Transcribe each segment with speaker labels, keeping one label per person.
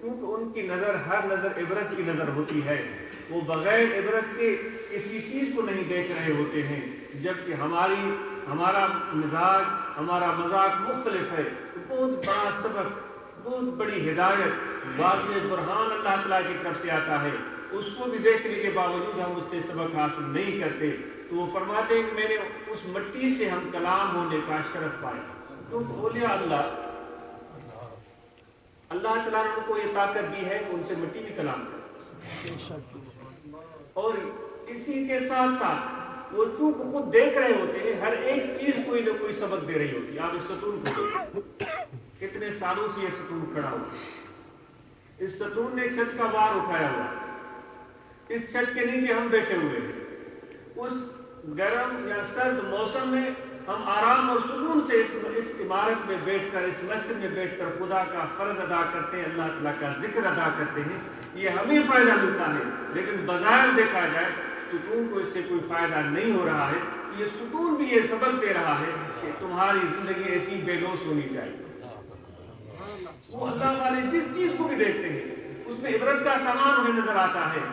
Speaker 1: کیونکہ ان کی نظر ہر نظر عبرت کی نظر ہوتی ہے، وہ بغیر عبرت کے کسی چیز کو نہیں دیکھ رہے ہوتے ہیں، جبکہ ہمارا مزاج ہمارا مذاق مختلف ہے۔ بہت بڑا سبق، بہت بڑی ہدایت، واضح برہان اللہ تعالیٰ کی طرف سے آتا ہے، اس کو بھی دیکھنے کے باوجود ہم اس سے سبق حاصل نہیں کرتے، تو وہ فرماتے ہیں کہ میں نے اس مٹی سے ہم کلام ہونے کا شرف پایا۔ کیونکہ اولیاء اللہ تعالیٰ نے ان کو یہ طاقت دی ہے کہ ان سے مٹی بھی کلام کرے، اور اسی کے ساتھ ساتھ وہ چونکہ خود دیکھ رہے ہوتے ہیں، ہر ایک چیز کوئی نہ کوئی سبق دے رہی ہوتی ہے۔ آپ اس ستون کو کتنے سالوں سے یہ ستون کھڑا ہوتا ہے، اس ستون نے چھت کا بار اٹھایا ہوا، اس چھت کے نیچے ہم بیٹھے ہوئے ہیں، اس گرم یا سرد موسم میں ہم آرام اور سکون سے اس عمارت میں بیٹھ کر، اس مسجد میں بیٹھ کر خدا کا فرض ادا کرتے ہیں، اللہ تعالیٰ کا ذکر ادا کرتے ہیں، یہ ہمیں فائدہ ملتا ہے۔ لیکن بظاہر دیکھا جائے ستون کو اس سے کوئی فائدہ نہیں ہو رہا ہے، یہ ستون بھی یہ سبق دے رہا ہے کہ تمہاری زندگی ایسی بے لوث ہونی چاہیے۔ وہ اللہ والے جس چیز کو بھی دیکھتے ہیں اس میں عبرت کا سامان ہمیں نظر آتا ہے۔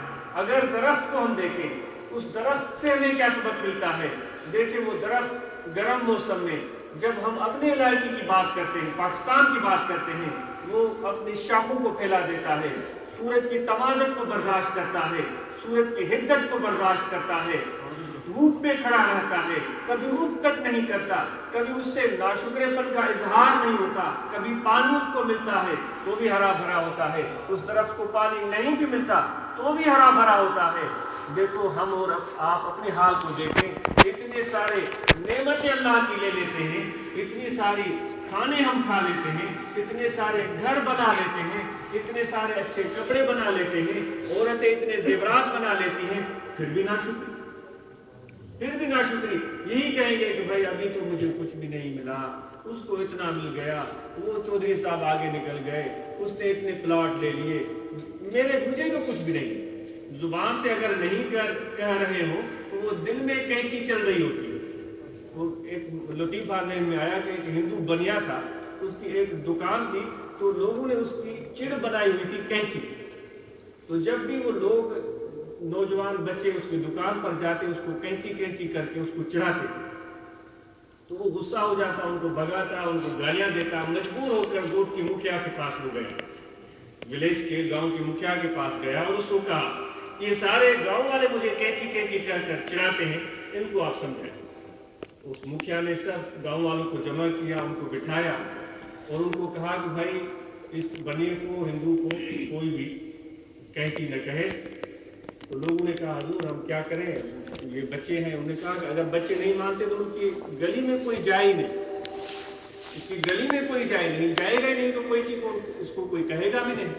Speaker 1: اگر درخت کو ہم دیکھیں، اس درخت سے ہمیں کیا سبق ملتا ہے؟ دیکھیں وہ درخت گرم موسم میں جب ہم اپنے علاقے کی بات کرتے ہیں، پاکستان کی بات کرتے ہیں، وہ اپنی شاخوں کو پھیلا دیتا ہے، سورج کی تمازت کو برداشت کرتا ہے، سورج کی حدت کو برداشت کرتا ہے، دھوپ میں کھڑا رہتا ہے، کبھی اف تک نہیں کرتا، کبھی اس سے ناشکرے پن کا اظہار نہیں ہوتا، کبھی پانی اس کو ملتا ہے تو بھی ہرا بھرا ہوتا ہے، اس درخت کو پانی نہیں بھی ملتا تو بھی ہرا بھرا ہوتا ہے۔ دیکھو ہم اور آپ اپنے حال کو دیکھیں، اتنے سارے نعمتیں اللہ کی لے لیتے ہیں، اتنی ساری کھانے ہم کھا لیتے ہیں، اتنے سارے گھر بنا لیتے ہیں، اتنے سارے اچھے کپڑے بنا لیتے ہیں، عورتیں اتنے زیورات بنا لیتی ہیں، پھر بھی ناشکری یہی کہیں گے کہ بھائی ابھی تو مجھے کچھ بھی نہیں ملا، اس کو اتنا مل گیا، وہ چودھری صاحب آگے نکل گئے، اس نے اتنے پلاٹ لے لیے، مجھے تو کچھ بھی نہیں۔ زبان سے اگر نہیں کہہ رہے ہو تو وہ دل میں کینچی چل رہی ہوتی ہے۔ وہ ایک لطیفہ ذہن میں آیا کہ ایک ہندو بنیا تھا، اس کی ایک دکان تھی، تو لوگوں نے اس کی چڑ بنائی ہوئی تھی کینچی، تو جب بھی وہ لوگ نوجوان بچے اس کی دکان پر جاتے اس کو کینچی کر کے اس کو چڑھاتے تھے، تو وہ غصہ ہو جاتا، ان کو بھگاتا، ان کو گالیاں دیتا، مجبور ہو کر گوٹ کی مکھیا کے پاس ہو گیا، ولیج کے گاؤں کی مکھیا کے پاس گیا اور اس کو کہا یہ سارے گاؤں والے مجھے کینچی کر کر چڑھاتے ہیں، ان کو آپ سمجھائیں۔ اس مکھیا نے سب گاؤں والوں کو جمع کیا، ان کو بٹھایا اور ان کو کہا کہ بھائی اس بنی کو، ہندو کو کوئی بھی کینچی نہ کہے۔ تو لوگوں نے کہا حضور ہم کیا کریں، یہ بچے ہیں۔ انہوں نے کہا کہ اگر بچے نہیں مانتے تو ان کی گلی میں کوئی جائے ہی نہیں، اس کی گلی میں کوئی جائے گا ہی نہیں، تو کوئی چیز اس کو کوئی کہے گا بھی نہیں۔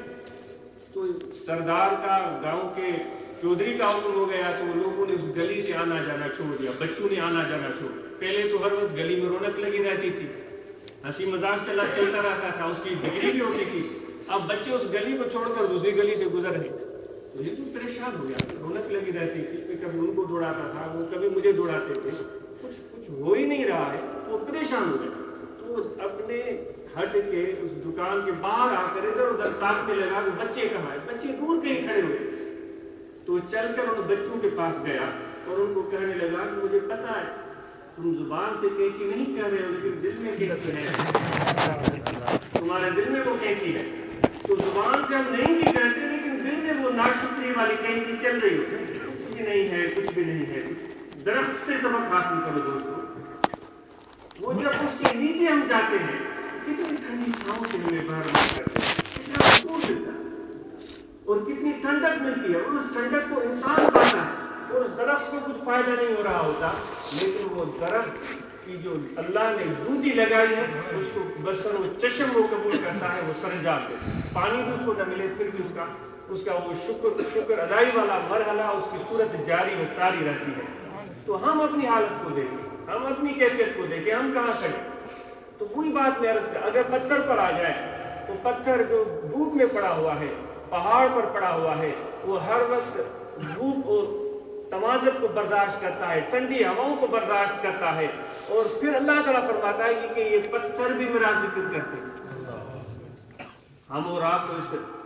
Speaker 1: تو سردار کا، گاؤں کے چودھری کا حکم ہو گیا، تو لوگوں نے اس گلی سے آنا جانا چھوڑ دیا، بچوں نے آنا جانا چھوڑ۔ پہلے تو ہر وقت گلی میں رونق لگی رہتی تھی، ہنسی مذاق چلتا رہتا تھا، اس کی بکری بھی ہوتی تھی۔ اب بچے اس گلی کو چھوڑ کر دوسری گلی سے گزر رہے، تو یہ تو پریشان ہو گیا، رونق لگی رہتی تھی، کبھی ان کو دوڑاتا تھا، وہ کبھی مجھے دوڑاتے تھے، کچھ ہو ہی نہیں رہا ہے، وہ پریشان ہو گیا۔ تو اپنے ہٹ کے اس دکان کے باہر آ کر ادھر ادھر تاکنے لگا کہ بچے کہاں ہیں، بچے دور کہیں کھڑے ہوئے۔ تو چل کر ان بچوں کے پاس گیا اور ان کو کہنے لگا کہ مجھے پتا ہے تم زبان سے کینچی نہیں کہہ رہے ہو، لیکن دل میں کینچی ہے، تمہارے دل میں وہ کینچی ہے۔ تو زبان سے ہم نہیں بھی کہتے، لیکن دل میں وہ ناشکری والی کینچی چل رہی ہوتی ہے، کچھ بھی نہیں ہے، کچھ بھی نہیں ہے۔ درخت سے سبق حاصل کرو دوستو، وہ جب اس کے نیچے ہم جاتے ہیں کتنی ٹھنڈی چھاؤں سے ہمیں باہر کرتے ہیں، کتنا سکون ملتا ہے اور کتنی ٹھنڈک ملتی ہے، اور اس ٹھنڈک کو انسان پاتا ہے، اور اس درخت کو کچھ فائدہ نہیں ہو رہا ہوتا، لیکن وہ درخت کی جو اللہ نے ڈیوٹی لگائی ہے اس کو بسر وہ چشم وہ قبول کرتا ہے، وہ سرجا دے، پانی بھی اس کو نہ ملے پھر بھی اس کا وہ شکر ادائی والا مرحلہ اس کی صورت جاری و ساری رہتی ہے۔ تو ہم اپنی حالت کو دیکھیں، ہم اپنی کیفیت کو دیکھیں، ہم کہاں کھڑے۔ تو وہی بات میں عرض کر، اگر پتھر پر آ جائے تو پتھر جو دھوپ میں پڑا ہوا ہے، پہاڑ پر پڑا ہوا ہے، وہ ہر وقت دھوپ اور تمازت کو برداشت کرتا ہے، ٹھنڈی ہواؤں کو برداشت کرتا ہے، اور پھر اللہ تعالیٰ فرماتا ہے کہ یہ پتھر بھی میرا ذکر کرتے ہیں۔ ہم اور آپ تو اس